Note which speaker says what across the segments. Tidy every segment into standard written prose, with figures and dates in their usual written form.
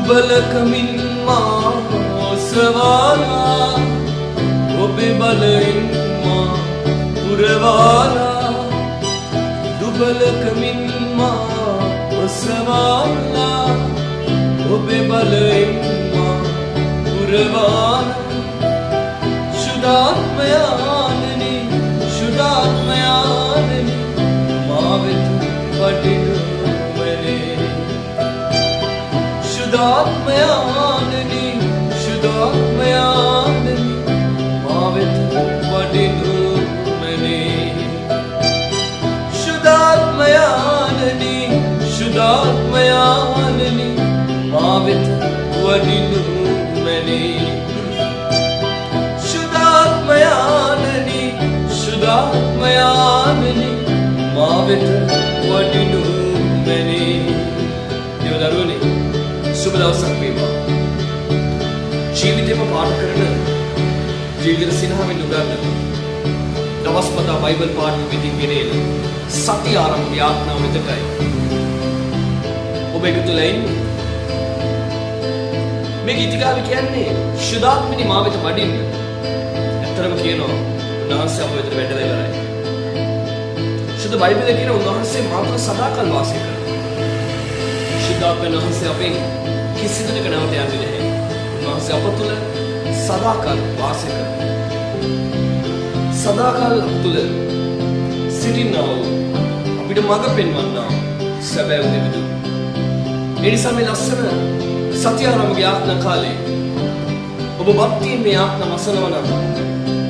Speaker 1: දුබලකමින් මා ඔසවාලා ඔබේ බලෙන් මා පුරවාලා දුබලකමින් මා ඔසවාලා ඔබේ බලෙන් මා පුරවාලා शुद्धात्मयाननी शुद्धात्मयाननी माँ वेत वडिलो मने शुद्धात्मयाननी शुद्धात्मयाननी माँ वेत वडिलो मने शुद्धात्मयाननी शुद्धात्मयाननी माँ वेत वडिलो मने शुद्धात्मयाननी शुद्धात्मयाननी माँ वेत वडिलो मने देवदरुवනේ සුබ දවසක් වේවා ජීවිතේම පාඩ කරන ජීවිත සිනහවෙන් උගන්න දවස් පතා බයිබල් පාඩම විදිහින් ගෙනෙන සත්‍ය ආරම්භ යාත්‍රාව වෙතයි ඔබ එකතු වෙලා ඉන්නේ මේ ගීතිකාව කියන්නේ शुद्धात्मनी माँ वेत වඩින්න ඇත්තටම කියනවා උන්වහන්සේ අප වෙතට වැඩලා ඉවරයි. සුදු බයිබලයේ කියන උන්වහන්සේ මාතෘ සදාකල් වාසය කරනවා. ශුද්ධාත්මයන් වහන්සේ අපෙන් කිසිදු දෙයක නැවත යන්නේ නැහැ. උන්වහන්සේ අප තුළ සදාකල් වාසය කරනවා. සදාකල් අප තුළ සිටිනවා අපිට මඟ පෙන්වන්නා සැබෑ දෙවිදු. ඒ නිසා මේ ලස්සන සත්‍ය ආරම්භ යාත්‍රා කාලේ ඔබ භක්තියෙන් මේ යාත්‍රා මසනවා නම්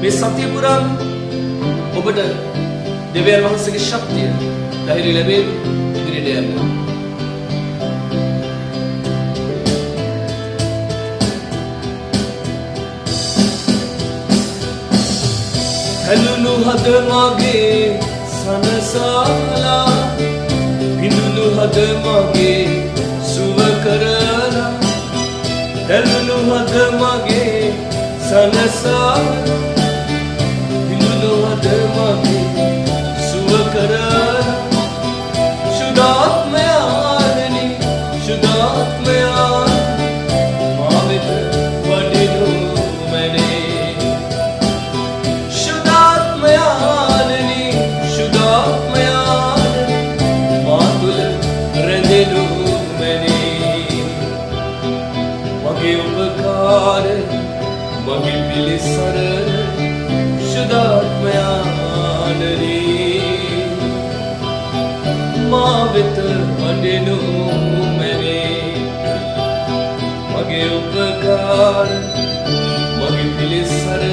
Speaker 1: මේ සත්‍ය පුරාම ඔබට දෙවියන් වහන්සේගේ ශක්තිය ධෛර්ය ලැබේ ඉදිරියට යන්න. හැලුණු හද මගේ සනසාලා බිඳුණු හද මගේ සුව කරලා හැලුණු හද මගේ සනසාලා शुद्धात्मयाननी शुद्धात्मयाननी माँ वेत वडिलो मने शुद्धात्मयाननी शुद्धात्मयाननी माँ तुल रंदेलो मने मगे उपकार मगे पिलिसर शुद्धात्मयाननी माँ वेत वडिलो मने मगे उपकार मगे पिलिसर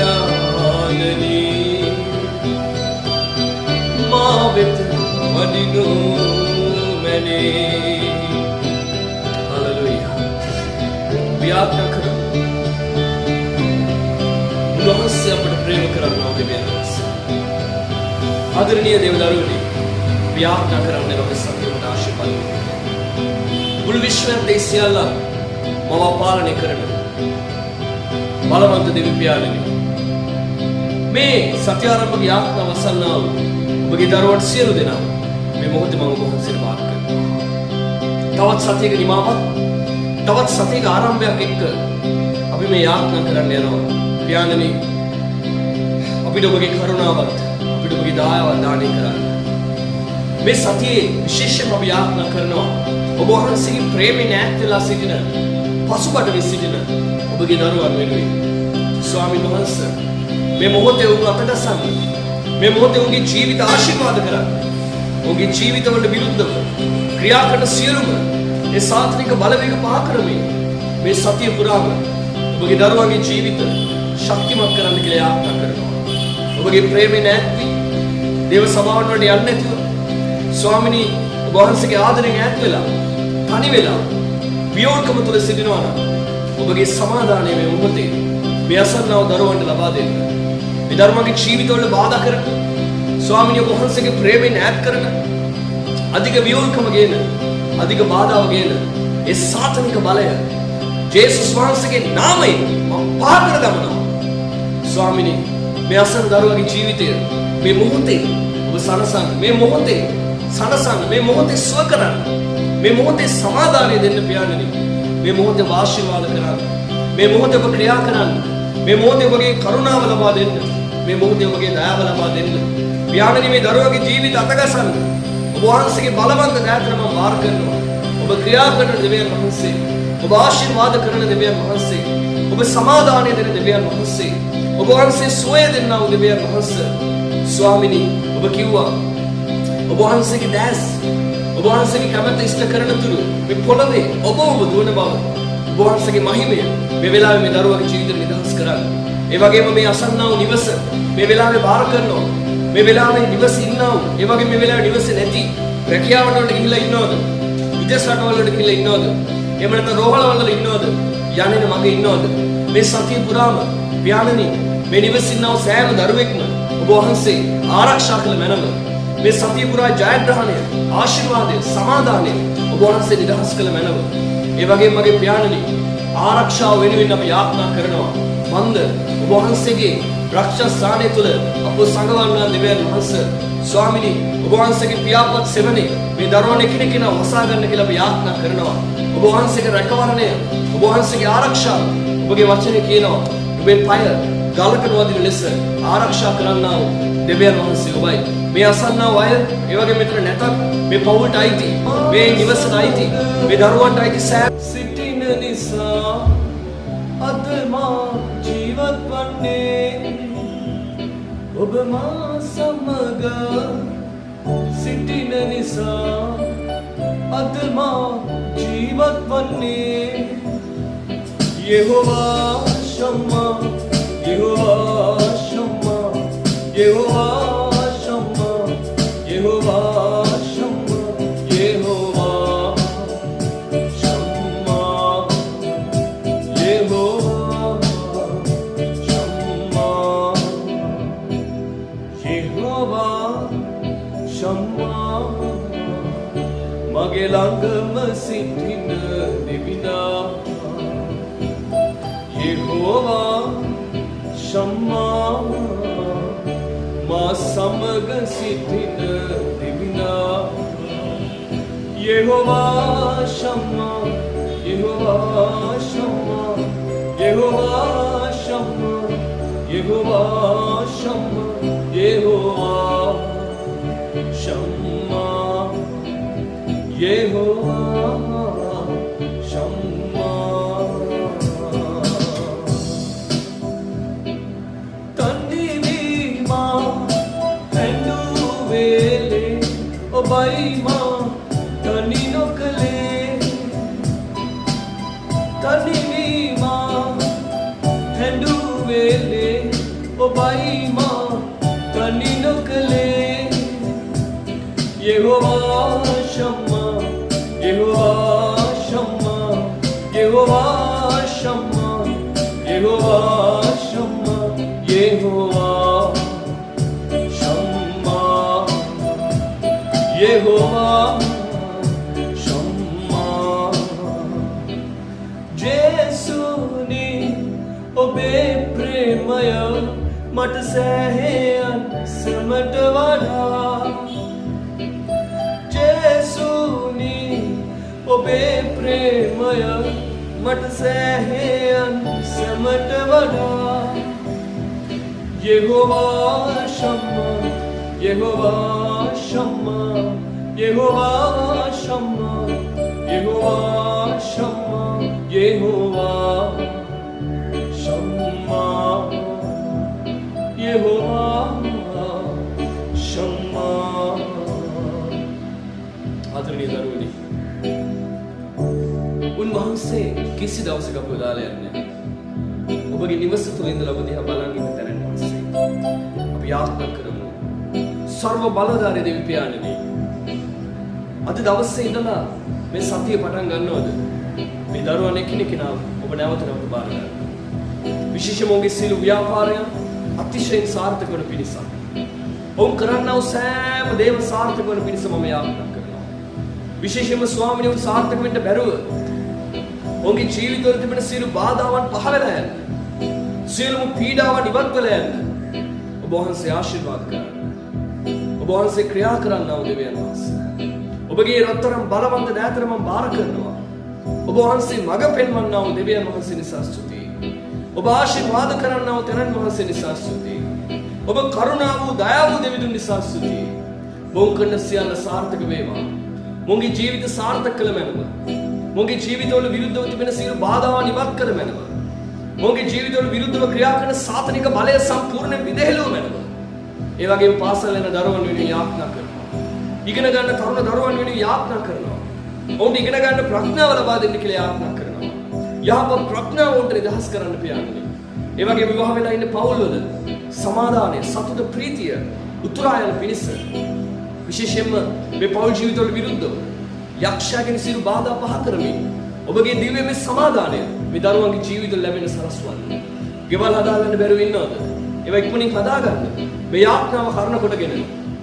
Speaker 1: शुद्धात्मयाननी माँ वेत वडिलो मने हालेलुया व्याख्या करो उन्वහන්සේ අපට ප්‍රේම කරනවා දෙවියන් වහන්සේ. ආදරණීය දේවදරුවනි, ව්‍යාප්ත කරන්නේ ඔබ සත්‍යමත් ආශිර්වාද. මුළු විශ්වයේ සියල්ල මම පාලනය කරන බලවන්ත දෙවි පියාණනි. මේ සත්‍ය ආරම්භක යාත්‍රාව වසන්නා වූ ඔබගේ දරුවන් සියලු දෙනා මේ මොහොතේ මම ඔබ වහන්සේට වාද කරනවා. තවත් සත්‍යයක නිමාවක්, තවත් සත්‍යයක ආරම්භයක් එක්ක අපි මේ යාත්‍රා කරන්න යනවා. පියාණනි අපිට ඔබගේ කරුණාවත් අපිට ඔබගේ දයාවත් දානය කරන්න. මේ සතියේ විශේෂයෙන්ම අපි යාත්‍රා කරනවා ඔබ වහන්සේගේ ප්‍රේමයෙන් ඈත් වෙලා සිටින පසුබට වී සිටින ඔබගේ දරුවන් වෙනුවෙන්. ස්වාමීන් වහන්සේ මේ මොහොතේ උන් අතටසන්න මේ මොහොතේ උන්ගේ ජීවිත ආශිර්වාද කරන්න. උන්ගේ ජීවිතවලට විරුද්ධව ක්‍රියා කරන සියලුම ඒ සාත්‍රික බලවේග පහ කරමින් මේ සතිය පුරාම ඔබගේ දරුවන්ගේ ජීවිත ශක්තිමත් කරන්න කියලා යාත්‍රා කරනවා. ඔබගේ ප්‍රේමයෙන් ඈත් වී දේව සභාවන් වලට යන්නේ නැතුව ස්වාමිනී ඔබ වහන්සේගේ ආදරයෙන් ඈත් වෙලා තනි වෙලා වියෝල්කම තුල සිටිනවා නම් ඔබගේ සමාදානය මේ මොහොතේ මේ අසන්නව දරුවන්ට ලබා දෙන්න. මේ ධර්මගේ ජීවිතවල බාධා කරන ස්වාමිනී ඔබ වහන්සේගේ ප්‍රේමයෙන් ඈත් කරන අධික වියෝල්කම ගේන අධික බාධාව ගේන ඒ සාතනික බලය ජේසුස් වහන්සේගේ නාමයෙන් මම පහ කර දමනවා. ස්වාමිනී මේ අසන්න දරුවගේ ජීවිතය මේ මොහොතේ ඔබ සනසන්න, මේ මොහොතේ සනසන්න, මේ මොහොතේ සුව කරන්න. මේ මොහොතේ සමාදානය දෙන්න පියාණනි. මේ මොහොතේ ආශිර්වාද කරන්න. මේ මොහොතේ ඔබ ක්‍රියා කරන්න. මේ මොහොතේ ඔබගේ කරුණාව ලබා දෙන්න. මේ මොහොතේ ඔබගේ දයාව ලබා දෙන්න. පියාණනි මේ දරුවගේ ජීවිත අතගසන්න. ඔබ වහන්සේගේ බලවන්ත දයාවට මම වාර කරනවා. ඔබ ක්‍රියා කරන දෙවියන් වහන්සේ. ඔබ ආශිර්වාද කරන දෙවියන් වහන්සේ. ඔබ සමාදානය දෙන දෙවියන් වහන්සේ. ඔබ වහන්සේ සුවය දෙන්නා වූ දෙවියන් වහන්සේ. ස්වාමිනී ඔබ කිව්වා ඔබ වහන්සේගේ දැස් ඔබ වහන්සේගේ කැමැත්ත ඉෂ්ට කරන තුරු මේ පොළවේ ඔබ දුවන බව ඔබ වහන්සේගේ මහිමය මේ වෙලාවේ මේ දරුවගේ ජීවිතේ නිදහස් කරන්න. ඒ වගේම මේ අසන්නා වූ නිවස මේ වෙලාවේ බාර කරනවා. මේ වෙලාවේ නිවස ඉන්නා වූ ඒ වගේ මේ වෙලාවේ නිවස නැති රැකියාවට වලට ගිහිල්ලා ඉන්නවද? විදේශ රටවල් වලට ගිහිල්ලා ඉන්නවද? එහෙම නැත්නම් රෝහල වල ඉන්නවද? යන්නේ මගේ ඉන්නවද? මේ සතිය පුරාම පියාණනි මේ නිවස ඉන්නා වූ සෑම දරුවෙක්ම ඔබ වහන්සේ ආරක්ෂා කළ මැනව මේ සතිය පුරා ජයග්‍රහණය ආශිර්වාදය සමාදානය ඔබ වහන්සේ නිදහස් කළ මැනව. ඒ වගේම මගේ පියාණනි ආරක්ෂාව වෙනුවෙන් අපි යාඥා කරනවා. මන්ද ඔබ වහන්සේගේ රක්ෂා ස්ථානය තුල අප සංගවන්නා දෙවියන් වහන්සේ ස්වාමිනී ඔබ වහන්සේගේ පියාපත් සෙවණේ මේ දරුවන් එකිනෙකා වසා ගන්න කියලා අපි යාඥා කරනවා. ඔබ වහන්සේගේ රැකවරණය ඔබ වහන්සේගේ ආරක්ෂාව ඔබගේ වචනේ කියනවා ඔබේ පය ගලක නොවදින ලෙස ආරක්ෂා කරන්නා වූ දෙවියන් වහන්සේ ඔබයි. මේ අසන්නා වූ අය ඒ වගේ මෙතන නැතත් මේ පවුලට අයිති මේ නිවසට අයිති මේ දරුවන්ට අයිති සෑම සිටින නිසා අද මා ජීවත් වන්නේ ඔබ මා සමග සිටින නිසා අද මා ජීවත් වන්නේ යෙහෝවා ශම්මා යෙහෝවා ශම්මා යෙහෝවා ශම්මා යෙහෝවා ශම්මා යෙහෝවා ශම්මා යෙහෝවා ශම්මා යෙහෝවා ශම්මා මගේ ළඟම සිටින දෙවිනා යෙහෝවා ශම්මා මා සමග සිටින දෙවිනා යෙහෝවා ශම්මා යෙහෝවා ශම්මා යෙහෝවා ශම්මා යෙහෝවා ශම්මා යෙහෝවා ශම්මා යෙහෝවා ශම්මා ඔබයි මා තනි නොකලේ තනි වීමා හැඬු වේලේ ඔබයි මා තනි නොකලේ යෙහෝවා ශම්මා යෙහෝවා ශම්මා යෙහෝවා ශම්මා යෙහෝවා ශම්මා යෙහෝවා यहोवा शम्मा जेसुनी ओबे प्रेमय मट सहेयन समट वडा जेसुनी ओबे प्रेमय मट सहेयन समट वडा यहोवा शम्मा यहोवा शम्मा यहोवा शम्मा यहोवा शम्मा यहोवा शम्मा यहोवा शम्मा आदरणीय दरुवनी උන්වහන්සේ කිසි දවසක අපව දාලා යන්නේ නැහැ. ඔබගේ නිවස තුල ඉඳලා ඔබ දිහා බලන් ඉන්න තැන පස්සේ අපි යාත්‍රා කරමු. සර්ව බලධාරී දෙවි පියාණනි, අද දවසේ ඉඳලා මේ සතිය පටන් ගන්නවද? මේ දරුවන් එකිනෙකා ඔබ නැවත නැවත බාර ගන්න. විශේෂයෙන්ම ඔබගේ සියලු ව්‍යාපාරයන් අතිශයින් සාර්ථක වන පිණිස ඔවුන් කරන්නා වූ සෑම දේම සාර්ථක වන පිණිස මම යාත්‍රා කරනවා. විශේෂයෙන්ම ස්වාමීන් වහන්සේ සාර්ථක වෙන්න බැරුව ඔවුන්ගේ ජීවිතවල තිබෙන සියලු බාධාවන් පහ වෙලා යන්න, සියලුම පීඩාවන් ඉවත් වෙලා යන්න ඔබ වහන්සේ ආශිර්වාද කරන්න. ඔබ වහන්සේ ක්‍රියා කරන්නා වූ දෙවියන් වහන්සේ ඔබගේ රත්තරන් බලවන්ත දෑතර මම බාර කරනවා. ඔබ වහන්සේ මඟ පෙන්වන්නා වූ දෙවියන් වහන්සේ නිසා ස්තුතියි. ඔබ ආශිර්වාද කරන්නා වූ තෙරුන් වහන්සේ නිසා ස්තුතියි. ඔබ කරුණා වූ දයාව වූ දෙවිඳුන් නිසා ස්තුතියි. මොන් කරන සියල්ල සාර්ථක වේවා. මොන්ගේ ජීවිත සාර්ථක කළ මැනව. මොන්ගේ ජීවිතවල විරුද්ධව තිබෙන සියලු බාධාවන් ඉවත් කර මැනව. මොන්ගේ ජීවිතවල විරුද්ධව ක්‍රියා කරන සාතනික බලය සම්පූර්ණයෙන් විදහෙලුව මැනව. ඒ වගේම පාසල් යන දරුවන් වෙනුවෙන් යාඥා කරනවා. ඉගෙන ගන්න තරුණ දරුවන් වෙනුවෙන් යාඥා කරනවා. ඔවුන් ඉගෙන ගන්න ප්‍රඥාව ලබා දෙන්න කියලා යාඥා කරනවා. යහපත් ප්‍රඥාව උන්ට නිදහස් කරන්න පියාණනි. ඒ වගේම විවාහ වෙලා ඉන්න පවුල්වල සමාදානය, සතුට, ප්‍රීතිය උතුරා යන පිණිස විශේෂයෙන්ම මේ පෞල් ජීවිතවල විරුද්ධව යක්ෂයාගෙන් සියලු බාධා පහ කරමින් ඔබගේ දිව්‍යමය සමාදානය මේ දරුවන්ගේ ජීවිත ලැබෙන සලස්වන්න. ගෙවල් හදාගන්න බැරුව ඉන්නවද? ඒවා ඉක්මනින් හදාගන්න. මේ යාඥාව කරන කොටගෙන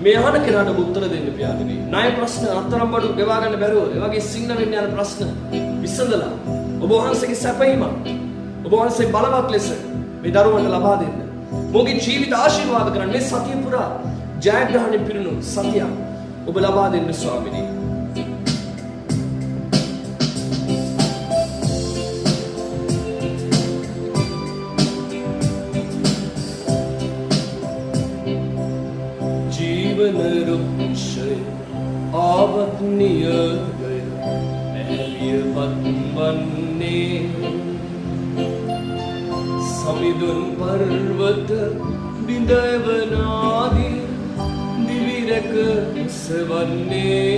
Speaker 1: මේ අහන කෙනාට උත්තර දෙන්න පියාණනි. ණය ප්‍රශ්න අත්තරම් බඩු ගෙවා ගන්න බැරුව ඒ වගේ සිංහ වෙන්න යන ප්‍රශ්න විසඳලා ඔබ වහන්සේගේ සැපයීම ඔබ වහන්සේ බලවත් ලෙස මේ දරුවන්ට ලබා දෙන්න. මොගේ ජීවිත ආශිර්වාද කරන්න මේ සතිය පුරා ජයග්‍රහණයෙන් පිරුණු සතියක් ඔබ ලබා දෙන්න ස්වාමීනි. ජීවන රුක්ෂය ආවත් නියමය ඇලියපත් වන්නේ සමිඳුන් පර්වත බිඳවනාදී දිවිරක සවන්නේ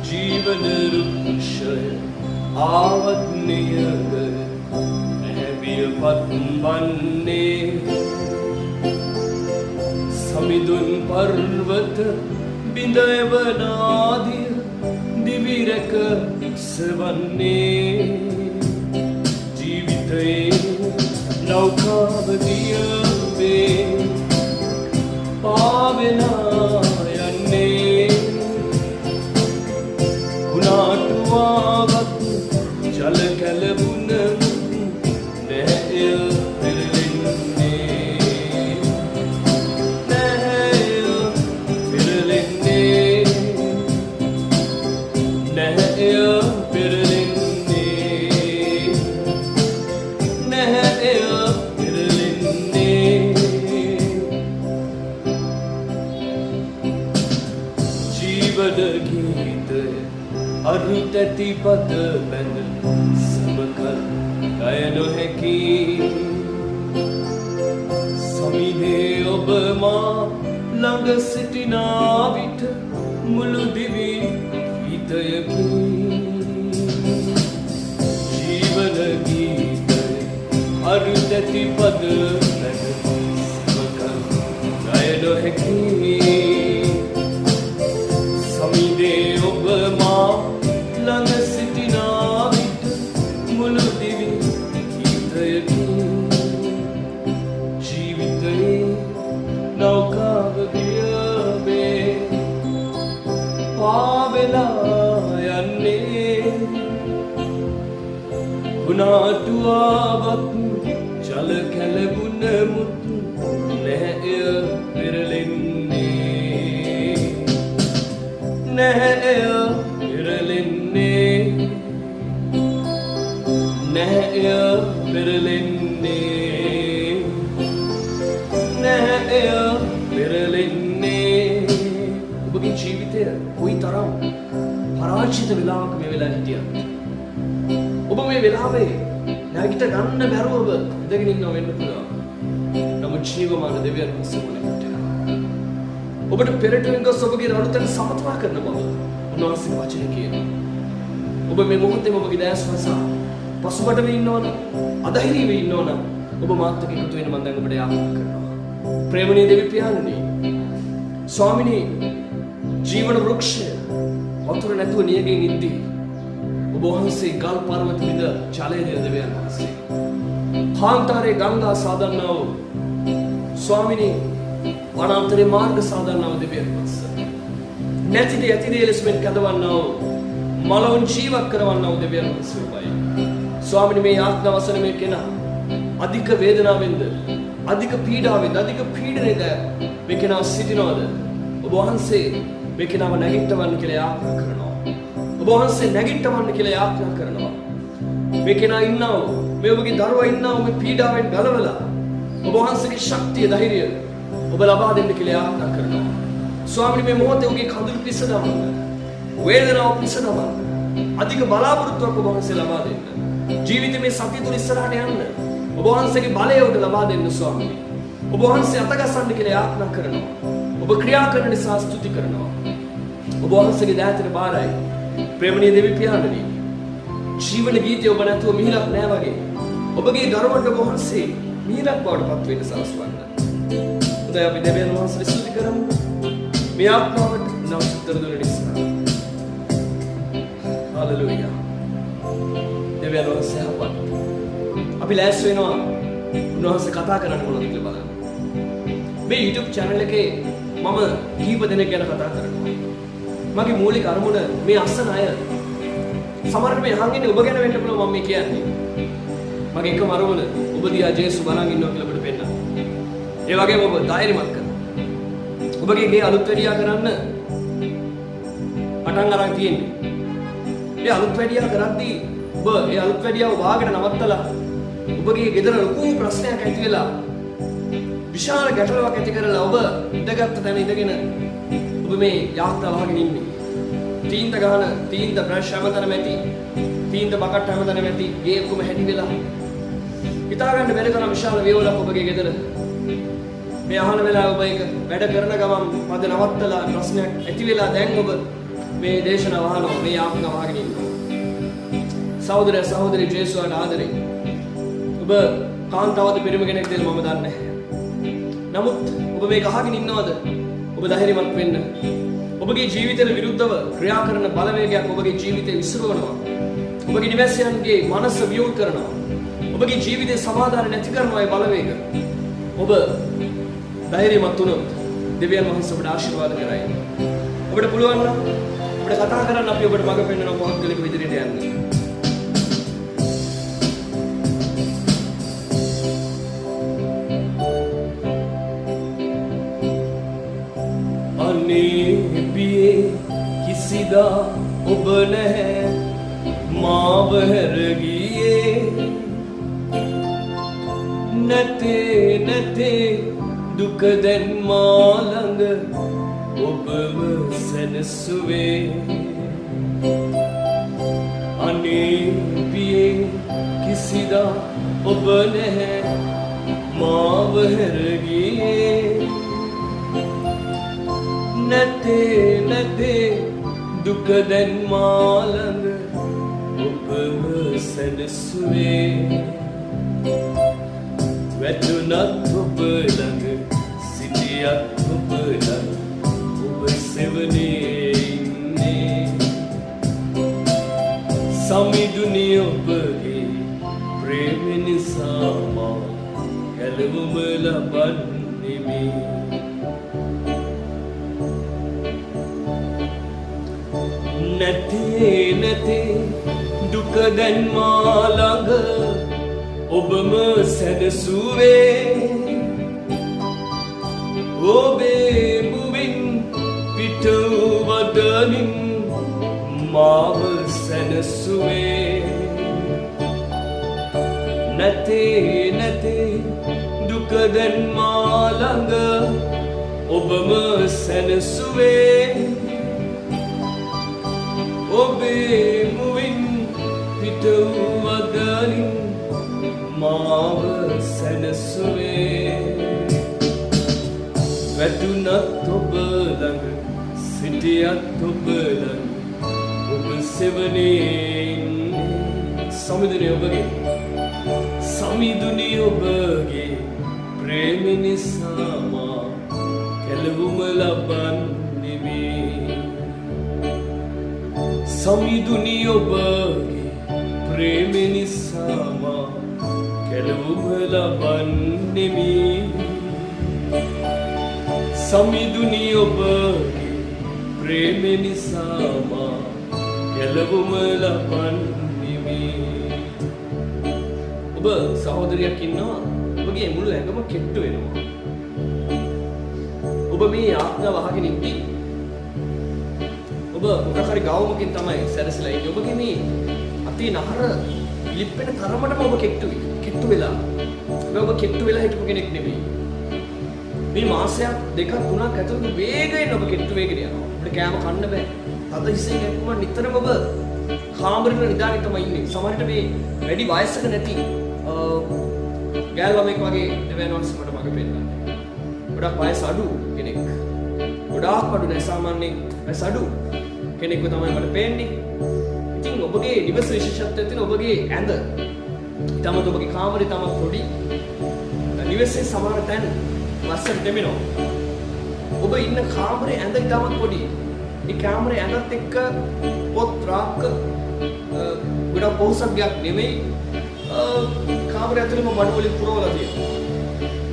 Speaker 1: ජීවන රුක්ෂය ආවත් නියමය ඇලියපත් වන්නේ සමිඳුන් පර්වත බිඳවනාදී දිවිරක සවන්නේ ජීවිතයේ නෞකාව දියවේ පාවෙලා යන්නේ කුණාටුවාවත් ජල කැලබුණ නැය අරුතැති පද බැඳ සමකල් ගය නොහැකි සමිධේ ඔබ මා ළඟ සිටිනා විට මුළු දිවි ගීතයකි ජීවන ගීතය අරුතැති පද බැඳ සමකල් ගය නොහැකි සමිධේ ඔබ මා ළඟ සිටිනා විට මුළු දිවි ගීතයකි ජීවිතයේ නෞකාව දියවේ පාවෙලා යන්නේ කුණාටුවාවත් ජල කැලබුණ මුතු නැය පෙරලෙන්නේ නැය පෙරලෙන්නේ නැය පෙරලෙන්නේ නැය පෙරලෙන්නේ ඔබගේ ජීවිතය කොයි තරම් පරාජිත වෙලාවක මේ වෙලා හිටියත් ඔබ මේ වෙලාවේ නැගිට ගන්න බැරුව ඉඳගෙන ඉන්නව වෙන්න පුළුවන්. නමුත් ජීවමාන දෙවියන් වහන්සේ මොලකට ඔබට පෙරටුවෙන් ගොස් ඔබගේ රණතන සමතවා කරන බව උන්වහන්සේගේ වචනේ කියනවා. ඔබ මේ මොහොතේම ඔබගේ දැස් වසා පසුබට වෙ ඉන්නවනම් අධෛර්යී වෙ ඉන්නවනම් ඔබ මාත් එක්ක එකතු වෙන්න මම දැන් ඔබට යාඥා කරනවා. ප්‍රේමණීය දෙවි පියාණනි ස්වාමිනී ජීවන වෘක්ෂය වතුර නැතුව නියගෙන් ඉද්දී ඔබ වහන්සේ ගල් පර්වත විද ජලය දෙන දෙවියන් වහන්සේ කාන්තාරේ ගංගා සාදන්නා වූ ස්වාමිනී වනාන්තරේ මාර්ග සාදන්නා වූ දෙවියන් වහන්සේ නැති දේ ඇති දේ ලෙස මෙන් කැදවන්නා වූ මලවුන් ජීවත් කරවන්නා වූ දෙවියන් වහන්සේ ඔබයි. ස්වාමිනී මේ යාඥා වසන මේ කෙනා අධික වේදනාවෙන්ද අධික පීඩාවෙන්ද අධික පීඩනයේද මේ කෙනා සිටිනවද ඔබ වහන්සේ මේ කෙනාව නැගිටවන්න කියලා යාඥා කරනවා. ඔබ වහන්සේ නැගිටවන්න කියලා යාඥා කරනවා. මේ කෙනා ඉන්නව මේ ඔබගේ දරුවා ඉන්නව මේ පීඩාවෙන් ගලවලා ඔබ වහන්සේගේ ශක්තිය ධෛර්යය ඔබ ලබා දෙන්න කියලා යාඥා කරනවා. ස්වාමීනි මේ මොහොතේ ඔබගේ කඳුළු පිසදවන්න, වේදනාව පිසදවන්න, අධික බලාපොරොත්තුවක් ඔබ වහන්සේ ලබා දෙන්න. ජීවිතේ මේ සතිය තුල ඉස්සරහට යන්න ඔබ වහන්සේගේ බලය ඔබට ලබා දෙන්න ස්වාමීනි. ඔබ වහන්සේ අතගසන්න කියලා යාඥා කරනවා. ඔබ ක්‍රියා කරන නිසා ස්තුති කරනවා. ඔබ වහන්සේගේ දෑතට බාරයි. ප්‍රේමණීය දෙවි පියාණනි, ජීවන ගීතය ඔබ නැතුව මිහිරක් නෑ වගේ ඔබගේ දරුවන්ට ඔබ වහන්සේ මිහිරක් බවට පත් වෙන්න සලස්වන්න. හොඳයි අපි දෙවියන් වහන්සේට ස්තුති කරමු. මේ ආත්මාවට නමස්කාර දුන්න නිසා. හalleluya. දෙවියන් වහන්සේ අපත් අපි ලෑස්ති වෙනවා උන්වහන්සේ කතා කරන්න මොනවද කියලා බලන්න. මේ YouTube channel එකේ මම කීප දෙනෙක් ගැන කතා කරනවා. මගේ මූලික අරමුණ මේ අසන අය සමහරට මේ අහන් ඉන්නේ ඔබ ගැන වෙන්න පුළුවන් මම මේ කියන්නේ. මගේ එකම අරමුණ ඔබ දිහා ජේසු බලන් ඉන්නවා කියලා ඔබට පෙන්නන්න. ඒ වගේම ඔබ ධෛර්යමත් කරන්න. ඔබගේ ගේ අලුත් වැඩියා කරන්න පටන් අරන් තියෙන්නේ. මේ අලුත් වැඩියා කරද්දී ඔබ ඒ අලුත් වැඩියාව වාගෙන නවත්තලා ඔබගේ ගෙදර ලොකු ප්‍රශ්නයක් ඇති වෙලා විශාල ගැටලුවක් ඇති කරලා ඔබ ඉඳගත් තැන ඉඳගෙන ඔබ මේ යාත්‍රා වහගෙන ඉන්නේ. තීන්ත ගහන තීන්ත බ්‍රෂ් හැමතැනම ඇති. තීන්ත බකට් හැමතැනම ඇති. ගේ ඔක්කොම හැටි වෙලා. හිතා ගන්න බැරි තරම් විශාල වේවලක් ඔබගේ ගෙදර. මේ අහන වෙලාව ඔබ ඒක වැඩ කරන ගමන් පද නවත්තලා ප්‍රශ්නයක් ඇති වෙලා දැන් ඔබ මේ දේශනාව අහනවා. මේ යාත්‍රා වහගෙන ඉන්නවා. සහෝදර සහෝදරි ජේසුස්ට ආදරේ. ඔබ කාන්තාවද පිරිම කෙනෙක්ද මම දන්නේ නැහැ. නමුත් ඔබ මේක අහගෙන ඉන්නවද? ඔබ ධෛර්යමත් වෙන්න. ඔබගේ ජීවිතයට විරුද්ධව ක්‍රියා කරන බලවේගයක් ඔබගේ ජීවිතේ විසිරවනවා. ඔබගේ නිවැරදියන්ගේ මනස වියෝල් කරනවා. ඔබගේ ජීවිතේ සමාදාන නැති කරනවා ඒ බලවේග. ඔබ ධෛර්යමත් වුණොත් දෙවියන් වහන්සේ ඔබට ආශිර්වාද කරයි. ඔබට පුළුවන් නම් ඔබට කතා කරන්න අපි ඔබට මඟ පෙන්වනවා පෞද්ගලික විදිහට යන්න.
Speaker 2: පියේ කිසිදා ඔබ නැහැ මාව හැරගියේ නැතේ දුක දැන් මා ළඟ ඔබව සැනසුවේ අනේ පියේ කිසිදා ඔබ නැහැ මාව හැරගියේ නැතේ දුක දැන් මා ළඟ ඔබව සැනසුවේ වැටුණත් ඔබ ළඟ සිටියත් ඔබ ළඟ ඔබ සෙවනේ ඉන්නේ සමිඳුනි ඔබගේ ප්‍රේම නිසා මා ගැලවුම ලබන්නේ නැතේ දුක දැන් මා ළඟ ඔබම සැනසුවේ ඔබේ මුවින් පිට වදනින් මාව සැනසුවේ නැතේ දුක දැන් මා ළඟ ඔබම සැනසුවේ ඔබේ මුවින් පිට වදනින් මාව සැනසුවේ වැටුණත් ඔබ ළඟ සිටියත් ඔබ ළඟ ඔබ සෙවනේ සමිඳුනි ඔබගේ ප්‍රේම නිසා මා ගැලවුම ලබන්නේ සමිඳුනි ඔබගේ ප්‍රේම නිසා මා ගැලවුම ලබන්නේ සමිඳුනි ඔබගේ ප්‍රේම නිසා මා ගැලවුම ලබන්නේ ඔබ සහෝදරියක් ඉන්නවා ඔබගේ මුළු ඇඟම කෙට්ටු වෙනවා ඔබ මේ ආඥාව අහගෙන ඉඳි
Speaker 1: ඔබ මොකක් හරි ගාවමකින් තමයි සැරසිලා ඉන්නේ. ඔබගේ මේ අතේ නහර ලිප්පෙන තරමටම ඔබ කෙට්ටු වෙලා. ඔබ කෙට්ටු වෙලා හිටපු කෙනෙක් නෙමෙයි. මේ මාසයක් දෙකක් තුනක් ඇතුළත වේගයෙන් ඔබ කෙට්ටු වේගෙන යනවා. ඔබට කෑම කන්න බෑ. තද හිසේ ගැක්කුම නිතරම ඔබ කාමරේ නිදාගෙන තමයි ඉන්නේ. සමහරට මේ වැඩි වයසක නැති ගෑල් ළමෙක් වගේ දෙවනවස් මට මග පෙන්නන්නේ. ගොඩක් වයස අඩු කෙනෙක්. ගොඩාක් අඩු නෑ සාමාන්‍යයෙන් වයස අඩු කෙනෙක්ව තමයි මට පේන්නේ. ඉතින් ඔබගේ නිවස විශේෂත්වය තියෙන ඔබගේ ඇඳ ඊටමත් ඔබගේ කාමරේ තමයි පොඩි. නිවසේ සමහර තැන් වස්සට දෙමිනෝ. ඔබ ඉන්න කාමරේ ඇඳ ඊටමත් පොඩි. මේ කාමරේ ඇඳත් එක්ක පොත් රාක්ක ගොඩක් පොහසත්යක් නෙමෙයි. කාමරය ඇතුළේම බඩු වලින් පුරවලා තියෙනවා.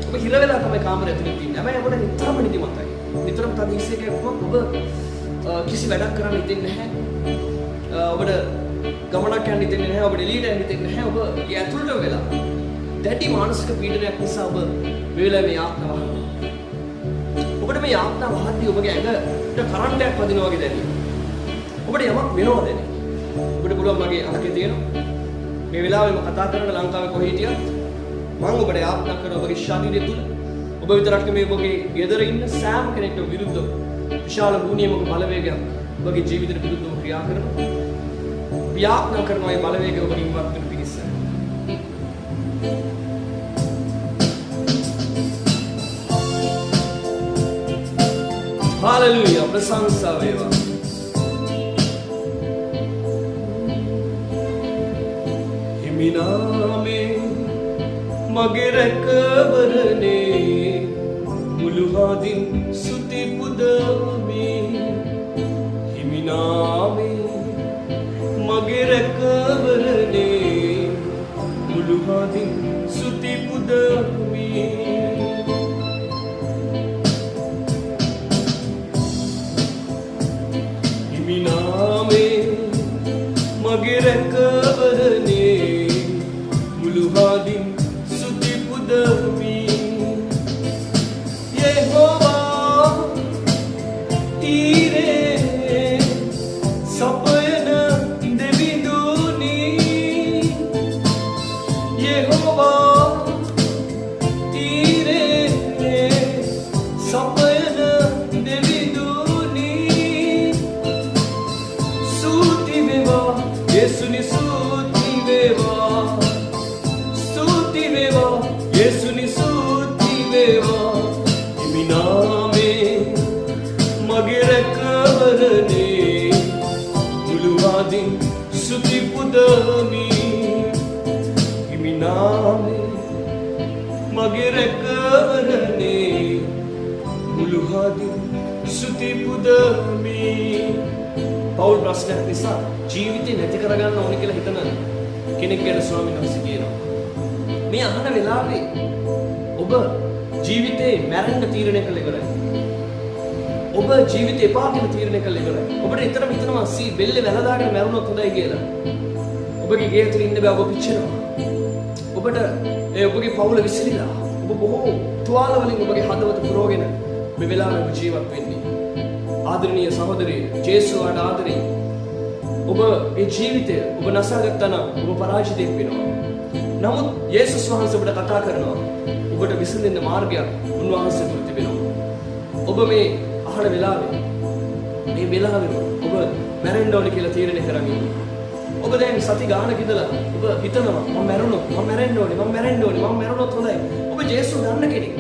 Speaker 1: ඔබ හිර වෙලා තමයි කාමරය ඇතුළේ ඉන්නේ. හැබැයි ඔබට නිතරම නිදිමතයි. නිතරම තද ඉස්සේ කියපුවම ඔබ කිසි වැඩක් කරන්න හිතෙන්නේ නැහැ. ඔබට ගමනක් යන්න හිතෙන්නේ නැහැ. ඔබට එළියට යන්න හිතෙන්නේ නැහැ. ඔබ ඒ ඇතුළට වෙලා දැඩි මානසික පීඩනයක් නිසා ඔබ මේ වෙලාවේ යාත්‍රා වහනවා. ඔබට මේ යාත්‍රා වහද්දී ඔබගේ ඇඟට කරන්ටයක් වදිනවා වගේ දැනෙනවා. ඔබට යමක් වෙනවා දැනෙනවා. ඔබට පුළුවන් මගේ අහකේ තියෙනවා. මේ වෙලාවේ මම කතා කරන ලංකාවේ කොහේ හිටියත් මම ඔබට යාත්‍රා කරන ඔබගේ ශරීරය තුල ඔබ විතරක් නෙමෙයි ඔබගේ ගෙදර ඉන්න සෑම කෙනෙක්ට විරුද්ධව විශාල භූනියමක බලවේගයක් ඔබගේ ජීවිතයට විරුද්ධව ක්‍රියා කරනවා. යාත්‍රා කරන මේ බලවේගය ඔබගෙන් ඉවත් වෙන පිණිස. හාලෙලූයා ප්‍රශංසා වේවා.
Speaker 2: හිමිනාමේ මගේ රැකවරනේ මුළු හදින් සුති පුදමි. හිමිනාමේ මගේ රැකවරනේ මුළු හදින් සුති පුදමි. හිමිනාමේ මගේ රැකවරනේ මුළු හදින් සුති පුදමි. යෙහෝවා ඊරේ සපයන දෙවිඳුනි. යෙහෝවා ඊරේ සපයන දෙවිඳුනි. සුති වේවා යේසුනි සුති වේවා. සුති වේවා යේසුනි සුති වේවා. හිමිනාමේ මගේ රැකවරනේ මුළු හදින් සුති පුදමි. හිමිනාමේ මගේ රැකවරනේ මුළු හදින් සුති පුදමි.
Speaker 1: පෞල් ප්‍රශ්නයක් නිසා ජීවිතේ නැති කරගන්න ඕනේ කියලා හිතන කෙනෙක් ගැන ස්වාමීන් වහන්සේ කියනවා. මේ අහන වෙලාවේ ඔබ ජීවිතේ මැරෙන්න තීරණය කළ ඉවරයි. ඔබ ජීවිතේ එපා කියලා තීරණය කළ ඉවරයි. ඔබට නිතරම හිතනවා බෙල්ලේ වැලදාගෙන මැරුණොත් හොඳයි කියලා. ඔබගේ ගේ ඇතුලේ ඉන්න බෑ ඔබ පිච්චෙනවා. ඔබට ඔබගේ පවුල විසිරීලා ඔබ බොහෝ තුවාල වලින් ඔබගේ හදවත පුරවගෙන මේ වෙලාවේ ඔබ ජීවත් වෙන්නේ. ආදරණීය සහෝදරේ ජේසුවට ආදරේ ඔබ ඒ ජීවිතය ඔබ නසාගත්තා නම් ඔබ පරාජිතෙක් වෙනවා. නමුත් යේසුස් වහන්සේ ඔබට කතා කරනවා. ඔබට විසඳෙන්න මාර්ගයක් උන්වහන්සේ තුල තිබෙනවා. ඔබ මේ අහන වෙලාවේ ඔබ මැරෙන්න ඕනේ කියලා තීරණය කරගෙන ඉන්නේ. ඔබ දැන් සති ගානක ඉඳලා ඔබ හිතනවා මම මැරෙන්න ඕනේ මම මැරුණොත් හොඳයි. ඔබ ජේසුස් දන්න කෙනෙක්.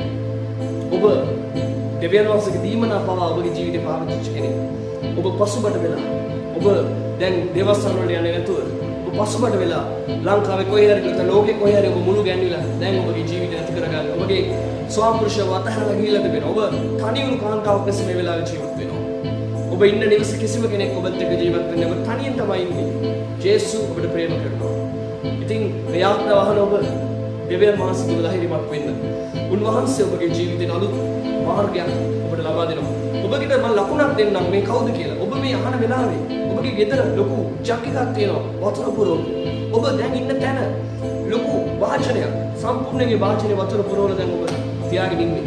Speaker 1: ඔබ දෙවියන් වහන්සේගේ දීමනා පවා ඔබගේ ජීවිතේ පාවිච්චි කෙනෙක්. ඔබ පසුබට වෙලා ඔබ දැන් දේවස්ථාන වල යන්නේ නැතුව ඔබ පසුබට වෙලා ලංකාවේ කොහේ හරි නැත්නම් ලෝකේ කොහේ හරි ඔබ මුළු ගැන්විලා දැන් ඔබගේ ජීවිතය නැති කරගන්න. ඔබගේ ස්වාම පුරුෂව අතහැරලා ගිහිල්ලා තිබෙනවා. ඔබ තනියුණු කාන්තාවක් ලෙස මේ වෙලාවේ ජීවත් වෙනවා. ඔබ ඉන්න නිවස කිසිම කෙනෙක් ඔබත් එක්ක ජීවත් වෙන්නේ නැහැ. ඔබ තනියෙන් තමයි ඉන්නේ. ජේසුස් ඔබට ප්‍රේම කරනවා. ඉතින් මේ යාත්‍රා වහන ඔබ දෙවියන් වහන්සේ තුල ධෛර්යමත් වෙන්න. උන්වහන්සේ ඔබගේ ජීවිතේ අලුත් මාර්ගයක් ඔබට ලබා දෙනවා. ඔබට මම ලකුණක් දෙන්නම් මේ කවුද කියලා. ඔබ මේ අහන වෙලාවේ ඔබගේ ගෙදර ලොකු ජක් එකක් තියෙනවා. වතුර පුරවන්න. ඔබ දැන් ඉන්න තැන ලොකු වාචනයක් සම්පූර්ණයෙන් වාචනේ වතුර පුරවලා දැන් ඔබ තියාගෙන ඉන්නේ.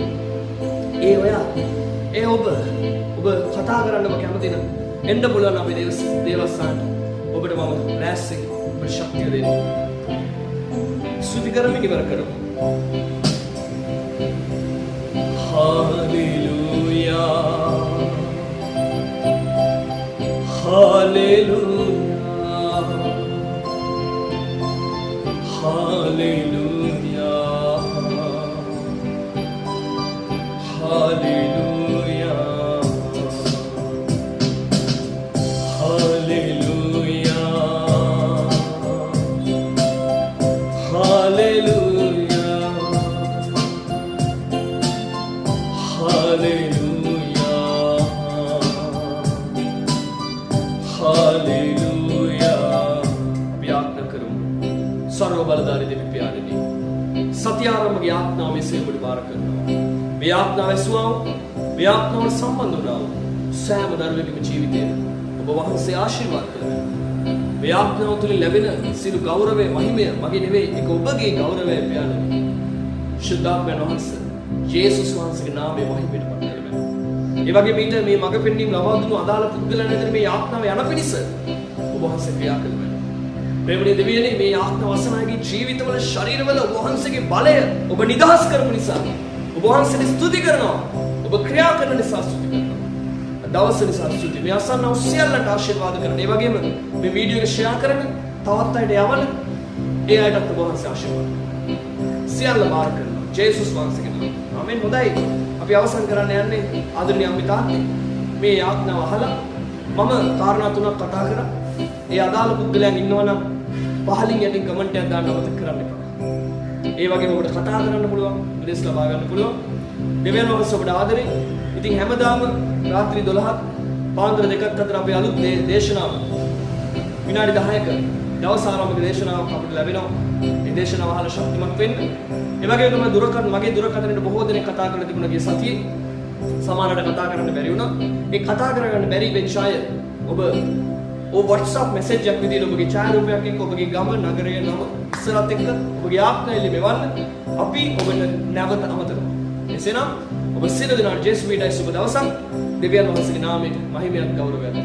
Speaker 1: ඔබ කතා කරන්න ඔබ කැමති නම් එන්න පුළුවන් අපේ දේවස්ථානට. ඔබට මම ලෑස්ති ඔබට ශක්තිය දෙන්න. ස්තුති කරමින් ඉවර කරමු. Hallelujah hallelujah hallelujah hallelujah hallelujah hallelujah hallelujah hallelujah. අපි ආඥා කරමු. සර්ව බලධාරී දෙවි පියාණනි, සතිය ආරම්භයේ ආඥාව මෙසේ ඔබට බාර කරනවා. මේ ආඥාව ඇසුවා මේ ආඥාව සම්බන්ධ වුණා සෑම දරුවෙකුගේ ජීවිතේ ඔබ වහන්සේ ආශිර්වාද කරනවා. මේ ආඥාව තුලින් ලැබෙන සියලු ගෞරවය මහිමය මගේ නෙවෙයි, ඒක ඔබගේ ගෞරවය පියාණනි. ශුද්ධාත්මයන් වහන්සේ යේසුස් වහන්සේගේ නාමයෙන් මහිමයට පත් කරගන්න. ඒ වගේම ඊට මේ මඟ පෙන්වීම ලබා දුණු අදාළ පුද්ගලයන් විතර මේ ආඥාව යන පිණිස ඔබ වහන්සේ ක්‍රියා කරන්න. ප්‍රේමණීය දෙවියනි, මේ ආඥාව වසනාගේ ජීවිතවල ශරීරවල ඔබ වහන්සේගේ බලය ඔබ නිදහස් කරපු නිසා ඔබ වහන්සේට ස්තුති කරනවා. ඔබ ක්‍රියා කරන නිසා ස්තුති කරනවා. දවස නිසා ස්තුති. මේ අසන්නව සියල්ලට ආශිර්වාද කරන. ඒ වගේම මේ වීඩියෝ එක ෂෙයා කරන තවත් අයට යවන ඒ අයටත් ඔබ වහන්සේ ආශිර්වාද කරනවා. සියල්ල බාර කරනවා. ජේසුස් වහන්සේගේ නම. ආමෙන්. හොඳයි. අපි අවසන් කරන්න යන්නේ ආදරණීය අම්මේ තාත්තේ මේ ආඥාව අහලා මම කාරණා තුනක් කතා කරා. ඒ අදාළ පුද්ගලයන් ඉන්නවනම් පහලින් යටින් කමෙන්ට් එකක් දාන්න අමතක කරන්න එපා. ඒ වගේම ඔබට කතා කරන්න පුළුවන්, විදේශ ලබා ගන්න පුළුවන්. දෙවියන් වහන්සේ ඔබට ආදරේ. ඉතින් හැමදාම රාත්‍රී 12ක් පාන්දර 2ක් අතර අපේ අලුත් දේශනාව විනාඩි 10ක දවස් ආරම්භක දේශනාවක් අපිට ලැබෙනවා. මේ දේශනාව අහලා ශක්තිමත් වෙන්න. ඒ වගේම තමයි මගේ දුරකථනයට බොහෝ දෙනෙක් කතා කරලා තිබුණා ගිය සතියේ. සමහරවිට කතා කරන්න බැරි වුණා. ඒ කතා කරගන්න බැරි වෙච්ච අය ඔබ WhatsApp message එකක් විදිහට ඔබගේ ඡායාරූපයක් එක්ක ඔබගේ ගම නගරය නම ඉස්සරහත් එක්ක ඔබගේ ආඥාවලිය මෙවන්න අපි ඔබට නැවත අමතනවා. එසේනම් ඔබ සියලු දෙනාට ජේසුස් වීඩයි සුබ දවසක්. දෙවියන් වහන්සේගේ නාමයෙන් මහිමයත් ගෞරවයත්